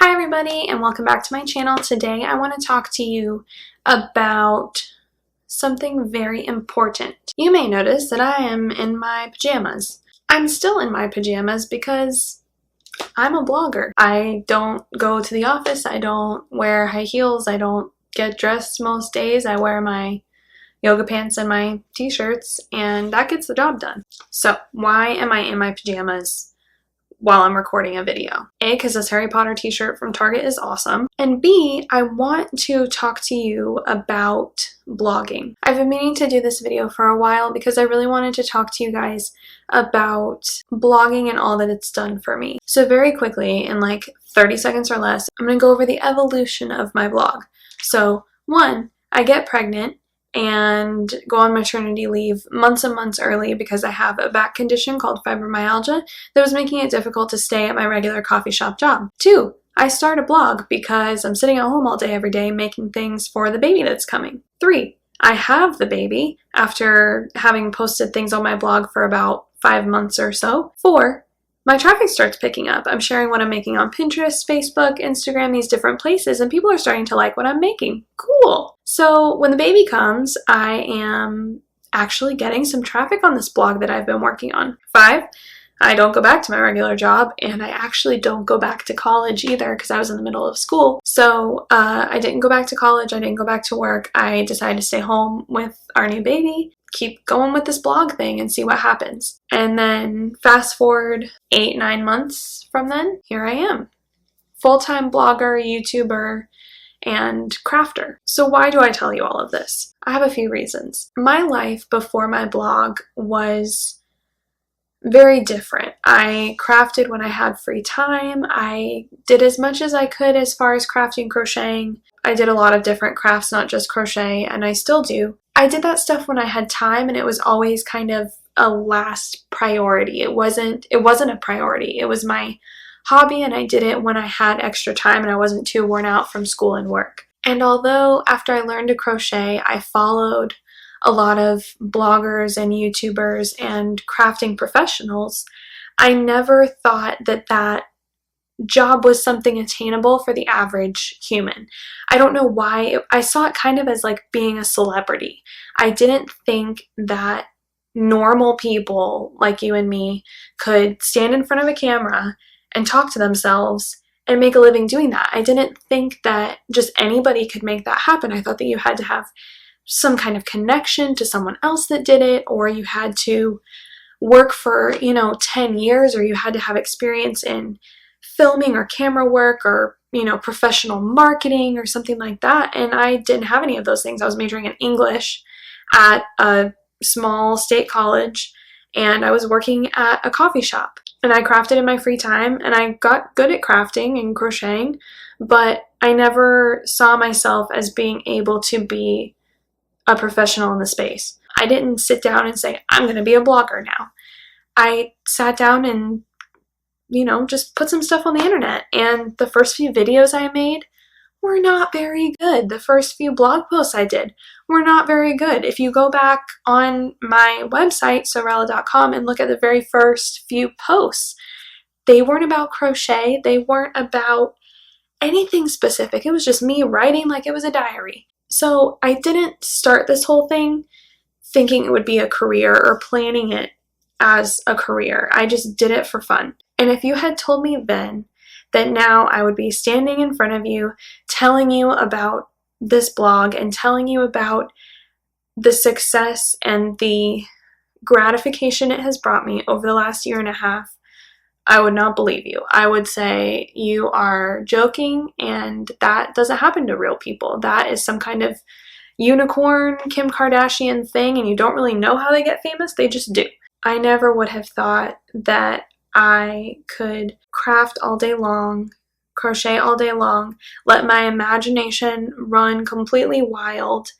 Hi everybody and welcome back to my channel. Today I want to talk to you about something very important. You may notice that I am in my pajamas. I'm still in my pajamas because I'm a blogger. I don't go to the office, I don't wear high heels, I don't get dressed most days. I wear my yoga pants and my t-shirts and that gets the job done. So why am I in my pajamas while I'm recording a video? A, because this Harry Potter t-shirt from Target is awesome, and B, I want to talk to you about blogging. I've been meaning to do this video for a while because I really wanted to talk to you guys about blogging and all that it's done for me. So very quickly, in like 30 seconds or less, I'm going to go over the evolution of my blog. So 1, I get pregnant and go on maternity leave months and months early because I have a back condition called fibromyalgia that was making it difficult to stay at my regular coffee shop job. 2, I start a blog because I'm sitting at home all day every day making things for the baby that's coming. 3, I have the baby after having posted things on my blog for about 5 months or so. 4, my traffic starts picking up. I'm sharing what I'm making on Pinterest, Facebook, Instagram, these different places, and people are starting to like what I'm making. Cool. So when the baby comes, I am actually getting some traffic on this blog that I've been working on. 5, I don't go back to my regular job, and I actually don't go back to college either because I was in the middle of school. So I didn't go back to college, I didn't go back to work. I decided to stay home with our new baby, keep going with this blog thing and see what happens. And then fast forward 8-9 months from then, here I am. Full-time blogger, YouTuber, and crafter. So why do I tell you all of this? I have a few reasons. My life before my blog was very different. I crafted when I had free time. I did as much as I could as far as crafting, crocheting. I did a lot of different crafts, not just crochet, and I still do. I did that stuff when I had time, and it was always kind of a last priority. It wasn't a priority. It was my hobby, and I did it when I had extra time and I wasn't too worn out from school and work. And although after I learned to crochet, I followed a lot of bloggers and YouTubers and crafting professionals, I never thought that that job was something attainable for the average human. I don't know why. I saw it kind of as like being a celebrity. I didn't think that normal people like you and me could stand in front of a camera and talk to themselves and make a living doing that. I didn't think that just anybody could make that happen. I thought that you had to have some kind of connection to someone else that did it, or you had to work for, 10 years, or you had to have experience in filming or camera work or, professional marketing or something like that. And I didn't have any of those things. I was majoring in English at a small state college, and I was working at a coffee shop. And I crafted in my free time, and I got good at crafting and crocheting, but I never saw myself as being able to be a professional in the space. I didn't sit down and say, I'm going to be a blogger now. I sat down and, just put some stuff on the internet. And the first few videos I made were not very good. The first few blog posts I did were not very good. If you go back on my website, Sewrella.com, and look at the very first few posts, they weren't about crochet. They weren't about anything specific. It was just me writing like it was a diary. So I didn't start this whole thing thinking it would be a career or planning it as a career. I just did it for fun. And if you had told me then that now I would be standing in front of you telling you about this blog and telling you about the success and the gratification it has brought me over the last 1.5 years, I would not believe you. I would say you are joking, and that doesn't happen to real people. That is some kind of unicorn, Kim Kardashian thing, and you don't really know how they get famous. They just do. I never would have thought that I could craft all day long, crochet all day long, let my imagination run completely wild,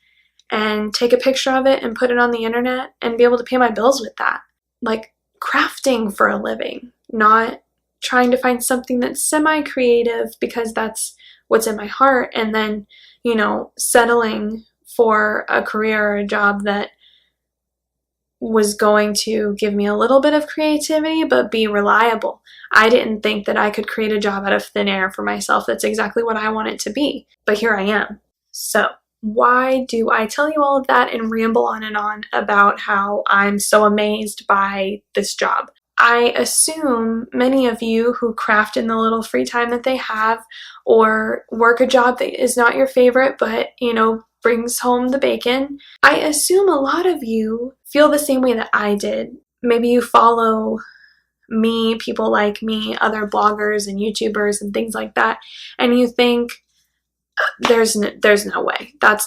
and take a picture of it and put it on the internet and be able to pay my bills with that. Like crafting for a living, not trying to find something that's semi-creative because that's what's in my heart, and then, settling for a career or a job that was going to give me a little bit of creativity, but be reliable. I didn't think that I could create a job out of thin air for myself. That's exactly what I want it to be. But here I am. So why do I tell you all of that and ramble on and on about how I'm so amazed by this job? I assume many of you who craft in the little free time that they have, or work a job that is not your favorite, but, brings home the bacon, I assume a lot of you feel the same way that I did. Maybe you follow me, people like me, other bloggers and YouTubers and things like that, and you think, there's no way. That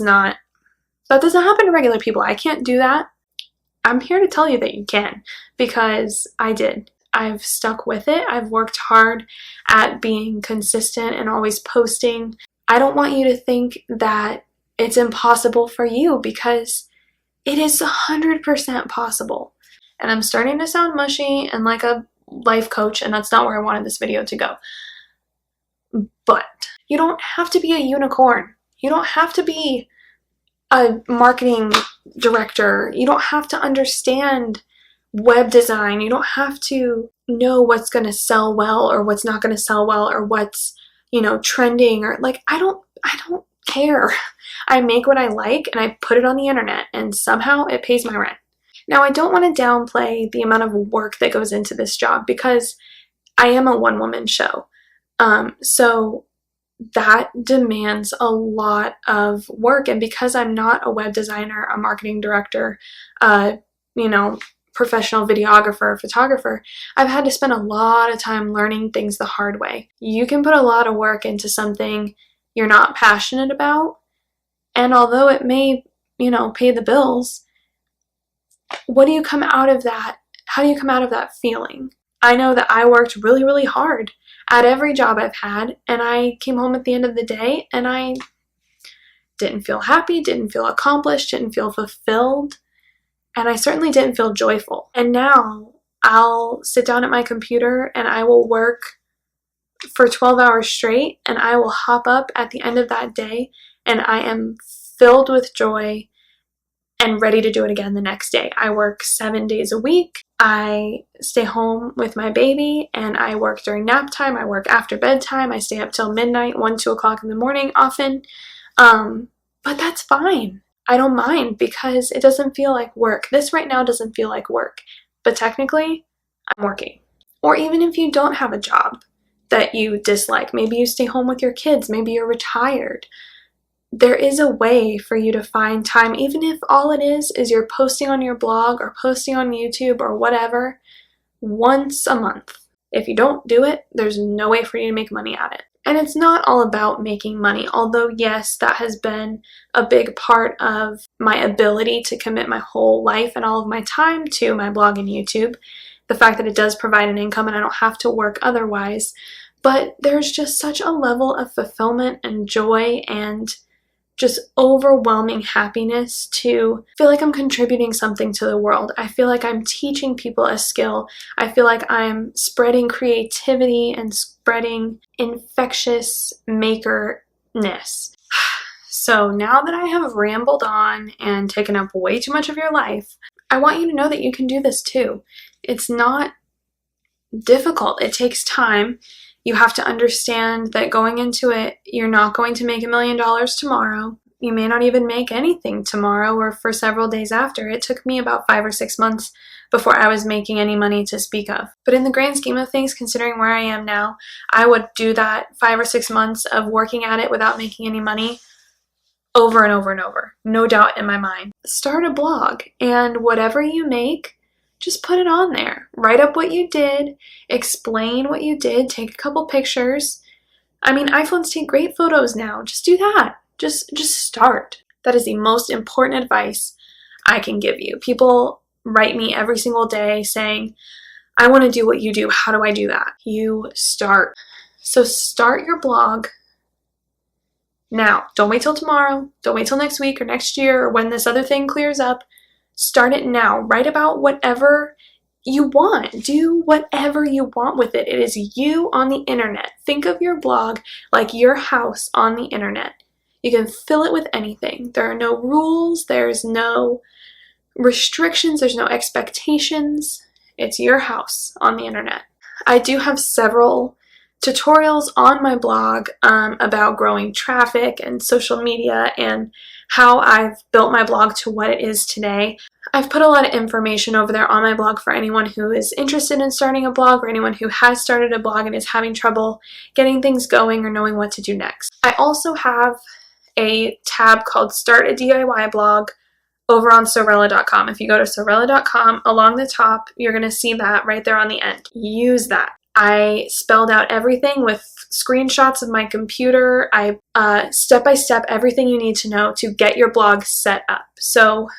doesn't happen to regular people. I can't do that. I'm here to tell you that you can, because I did. I've stuck with it. I've worked hard at being consistent and always posting. I don't want you to think that it's impossible for you, because it is 100% possible. And I'm starting to sound mushy and like a life coach, and that's not where I wanted this video to go. But you don't have to be a unicorn. You don't have to be a marketing director. You don't have to understand web design. You don't have to know what's going to sell well or what's not going to sell well, or what's, trending, or I don't care. I make what I like and I put it on the internet, and somehow it pays my rent. Now, I don't want to downplay the amount of work that goes into this job, because I am a one-woman show. So that demands a lot of work. And because I'm not a web designer, a marketing director, professional videographer, photographer, I've had to spend a lot of time learning things the hard way. You can put a lot of work into something you're not passionate about, and although it may, pay the bills, what do you come out of that? How do you come out of that feeling? I know that I worked really, really hard at every job I've had, and I came home at the end of the day and I didn't feel happy, didn't feel accomplished, didn't feel fulfilled, and I certainly didn't feel joyful. And now I'll sit down at my computer and I will work for 12 hours straight, and I will hop up at the end of that day and I am filled with joy and ready to do it again the next day. I work 7 days a week. I stay home with my baby, and I work during nap time. I work after bedtime. I stay up till midnight, 1, 2 o'clock in the morning often. But that's fine. I don't mind, because it doesn't feel like work. This right now doesn't feel like work, but technically I'm working. Or even if you don't have a job that you dislike, maybe you stay home with your kids, maybe you're retired, there is a way for you to find time, even if all it is you're posting on your blog or posting on YouTube or whatever, once a month. If you don't do it, there's no way for you to make money at it. And it's not all about making money, although yes, that has been a big part of my ability to commit my whole life and all of my time to my blog and YouTube. The fact that it does provide an income and I don't have to work otherwise. But there's just such a level of fulfillment and joy and just overwhelming happiness to feel like I'm contributing something to the world. I feel like I'm teaching people a skill. I feel like I'm spreading creativity and spreading infectious makerness. So now that I have rambled on and taken up way too much of your life, I want you to know that you can do this too. It's not difficult. It takes time. You have to understand that going into it, you're not going to make $1 million tomorrow. You may not even make anything tomorrow or for several days after. It took me about 5 or 6 months before I was making any money to speak of. But in the grand scheme of things, considering where I am now, I would do that 5 or 6 months of working at it without making any money over and over and over. No doubt in my mind. Start a blog, and whatever you make, just put it on there. Write up what you did, explain what you did, take a couple pictures. I mean, iPhones take great photos now. Just do that. Just start. That is the most important advice I can give you. People write me every single day saying, I want to do what you do. How do I do that? You start. So start your blog now. Don't wait till tomorrow. Don't wait till next week or next year or when this other thing clears up. Start it now. Write about whatever you want. Do whatever you want with it. It is you on the internet. Think of your blog like your house on the internet. You can fill it with anything. There are no rules. There's no restrictions, there's no expectations. It's your house on the internet. I do have several tutorials on my blog about growing traffic and social media and how I've built my blog to what it is today. I've put a lot of information over there on my blog for anyone who is interested in starting a blog or anyone who has started a blog and is having trouble getting things going or knowing what to do next. I also have a tab called Start a DIY Blog over on Sewrella.com. If you go to Sewrella.com, along the top, you're going to see that right there on the end. Use that. I spelled out everything with screenshots of my computer. I step by step everything you need to know to get your blog set up. So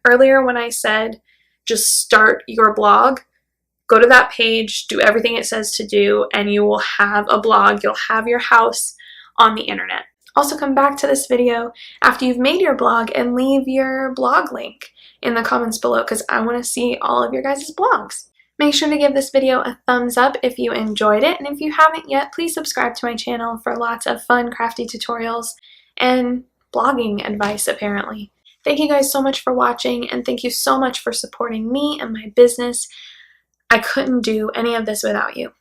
earlier when I said just start your blog, go to that page, do everything it says to do, and you will have a blog. You'll have your house on the internet. Also come back to this video after you've made your blog and leave your blog link in the comments below because I want to see all of your guys' blogs. Make sure to give this video a thumbs up if you enjoyed it, and if you haven't yet, please subscribe to my channel for lots of fun crafty tutorials and blogging advice apparently. Thank you guys so much for watching, and thank you so much for supporting me and my business. I couldn't do any of this without you.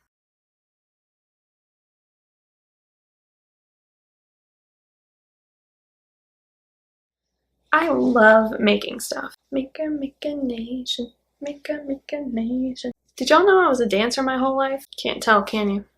I love making stuff. Make a nation. Make a nation. Did y'all know I was a dancer my whole life? Can't tell, can you?